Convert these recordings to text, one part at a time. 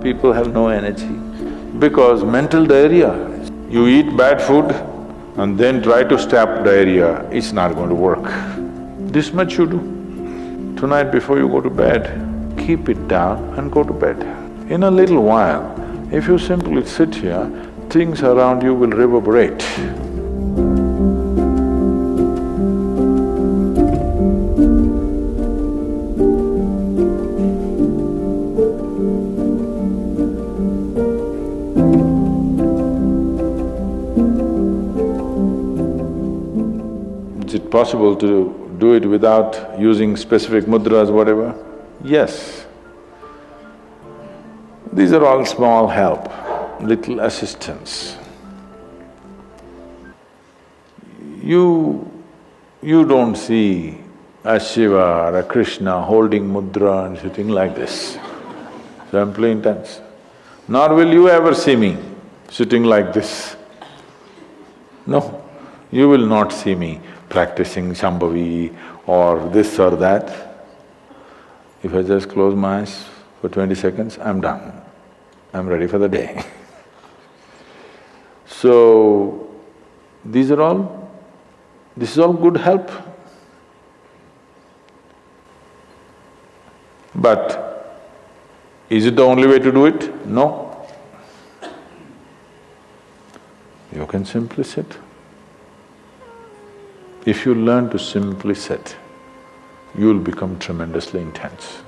People have no energy because mental diarrhea. You eat bad food and then try to stop diarrhea, it's not going to work. This much you do. Tonight before you go to bed, keep it down and go to bed. In a little while, if you simply sit here, things around you will reverberate. Is it possible to do it without using specific mudras, whatever? Yes. These are all small help, little assistance. You don't see a Shiva or a Krishna holding mudra and sitting like this, simply intense. Nor will you ever see me sitting like this. No, you will not see me practicing Shambhavi or this or that. If I just close my eyes for 20 seconds, I'm done. I'm ready for the day. So, this is all good help. But is it the only way to do it? No. You can simply sit. If you learn to simply sit, you'll become tremendously intense.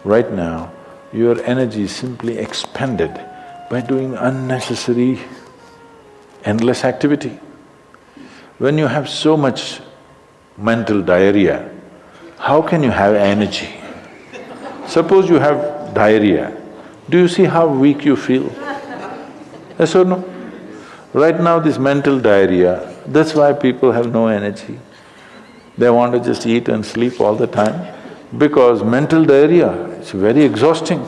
Right now, your energy is simply expended by doing unnecessary, endless activity. When you have so much mental diarrhea, how can you have energy? Suppose you have diarrhea, do you see how weak you feel? Yes or no? Right now this mental diarrhea, that's why people have no energy. They want to just eat and sleep all the time because mental diarrhea, it's very exhausting.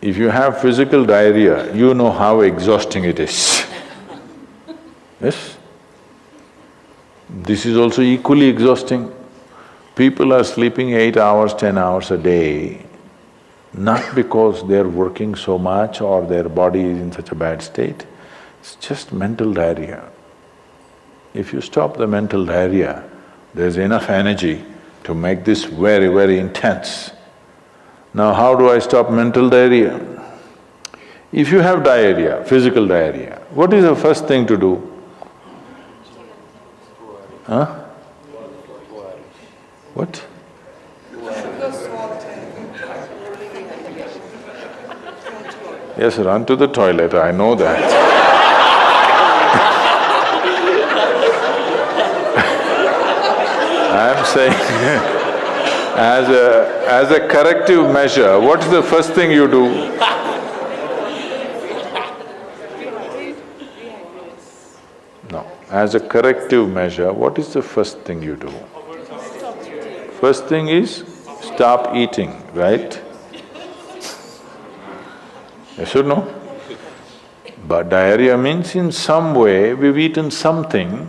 If you have physical diarrhea, you know how exhausting it is. Yes? This is also equally exhausting. People are sleeping 8 hours, 10 hours a day, not because they're working so much or their body is in such a bad state, it's just mental diarrhea. If you stop the mental diarrhea, there's enough energy to make this very, very intense. Now how do I stop mental diarrhea? If you have diarrhea, physical diarrhea, what is the first thing to do? Huh? What? Yes, run to the toilet, I know that. I'm saying as a corrective measure, what's the first thing you do? No, as a corrective measure, what is the first thing you do? First thing is stop eating, right? Yes or no? But diarrhea means in some way we've eaten something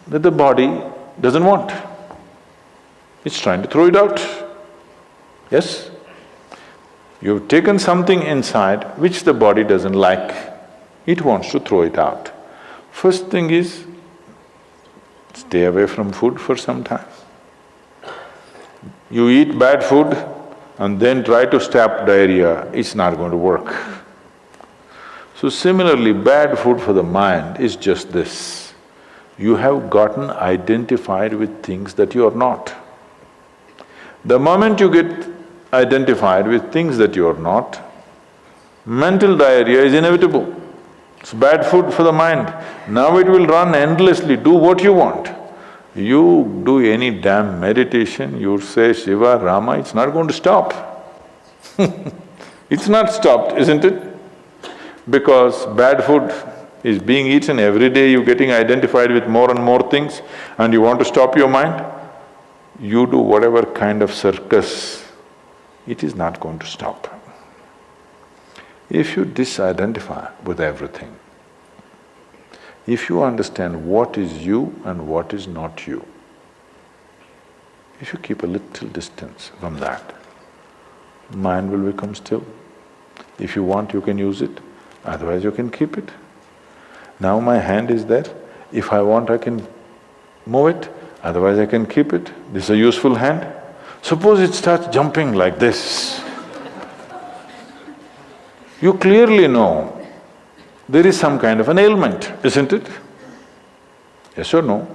that the body doesn't want. It's trying to throw it out. Yes? You've taken something inside which the body doesn't like, it wants to throw it out. First thing is, stay away from food for some time. You eat bad food and then try to stop diarrhea, it's not going to work. So similarly, bad food for the mind is just this. You have gotten identified with things that you are not. The moment you get identified with things that you are not, mental diarrhea is inevitable. It's bad food for the mind. Now it will run endlessly, do what you want. You do any damn meditation, you say Shiva, Rama, it's not going to stop. It's not stopped, isn't it? Because bad food is being eaten every day, you're getting identified with more and more things and you want to stop your mind, you do whatever kind of circus, it is not going to stop. If you disidentify with everything, if you understand what is you and what is not you, If you keep a little distance from that, mind will become still. If you want, you can use it, otherwise you can keep it. Now my hand is there, if I want I can move it, otherwise I can keep it. This is a useful hand. Suppose it starts jumping like this. You clearly know there is some kind of an ailment, isn't it? Yes or no?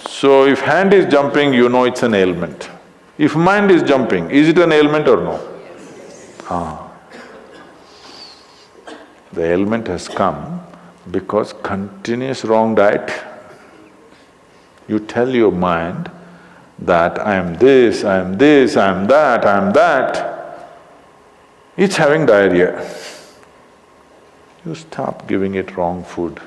So if hand is jumping, you know it's an ailment. If mind is jumping, is it an ailment or no? The ailment has come because continuous wrong diet. You tell your mind that I am this, I am this, I am that, I am that. It's having diarrhea. You stop giving it wrong food.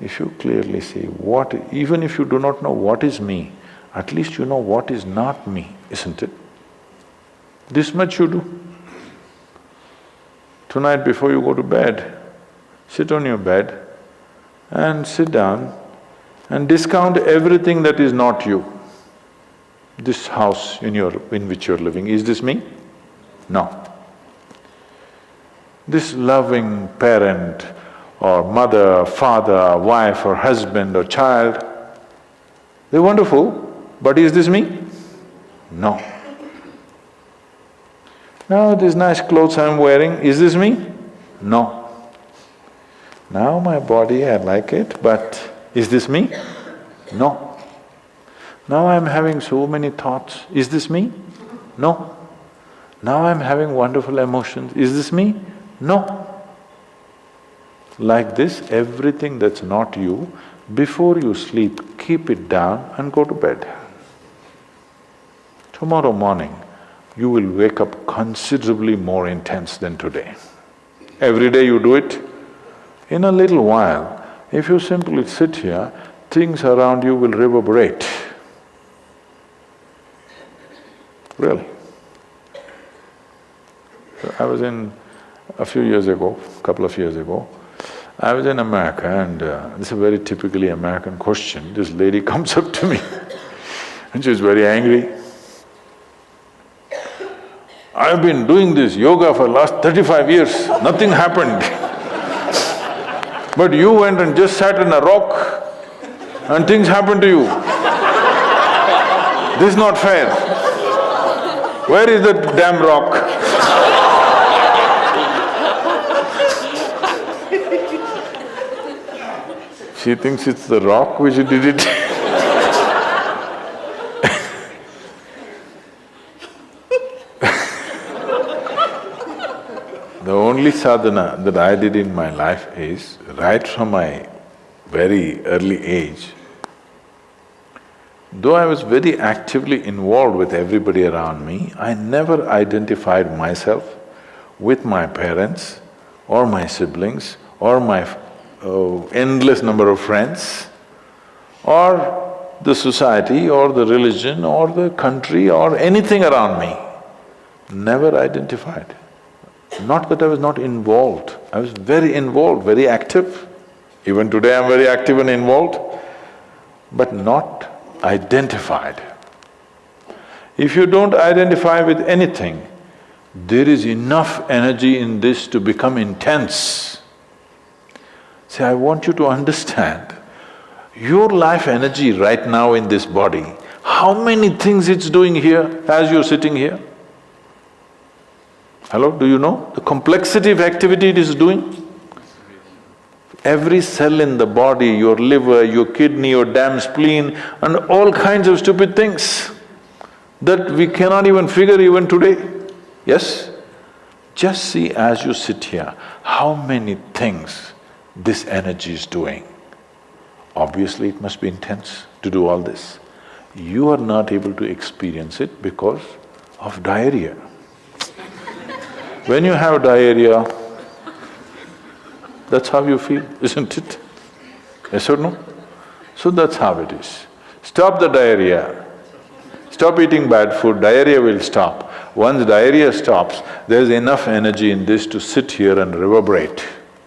If you clearly see what… even if you do not know what is me, at least you know what is not me, isn't it? This much you do. Tonight before you go to bed, sit on your bed and sit down and discount everything that is not you. This house in which you're living, is this me? No. This loving parent or mother, father, wife or husband or child, they're wonderful, but is this me? No. Now these nice clothes I'm wearing, is this me? No. Now my body, I like it, but is this me? No. Now I'm having so many thoughts, is this me? No. Now I'm having wonderful emotions, is this me? No. Like this, everything that's not you, before you sleep, keep it down and go to bed. Tomorrow morning, you will wake up considerably more intense than today. Every day you do it. In a little while, if you simply sit here, things around you will reverberate. Really. So I was in… a few years ago, couple of years ago, I was in America and this is a very typically American question. This lady comes up to me and she's very angry. I've been doing this yoga for last 35 years, nothing happened. But you went and just sat on a rock and things happened to you. This is not fair. Where is that damn rock? She thinks it's the rock which did it. The only sadhana that I did in my life is, right from my very early age, though I was very actively involved with everybody around me, I never identified myself with my parents or my siblings or my endless number of friends or the society or the religion or the country or anything around me. Never identified. Not that I was not involved, I was very involved, very active. Even today I'm very active and involved, but not identified. If you don't identify with anything, there is enough energy in this to become intense. See, I want you to understand, your life energy right now in this body, how many things it's doing here as you're sitting here? Hello, do you know the complexity of activity it is doing? Every cell in the body, your liver, your kidney, your damn spleen and all kinds of stupid things that we cannot even figure even today. Yes? Just see as you sit here, how many things this energy is doing. Obviously it must be intense to do all this. You are not able to experience it because of diarrhea. When you have diarrhea, that's how you feel, isn't it? Yes or no? So that's how it is. Stop the diarrhea. Stop eating bad food, diarrhea will stop. Once diarrhea stops, there's enough energy in this to sit here and reverberate.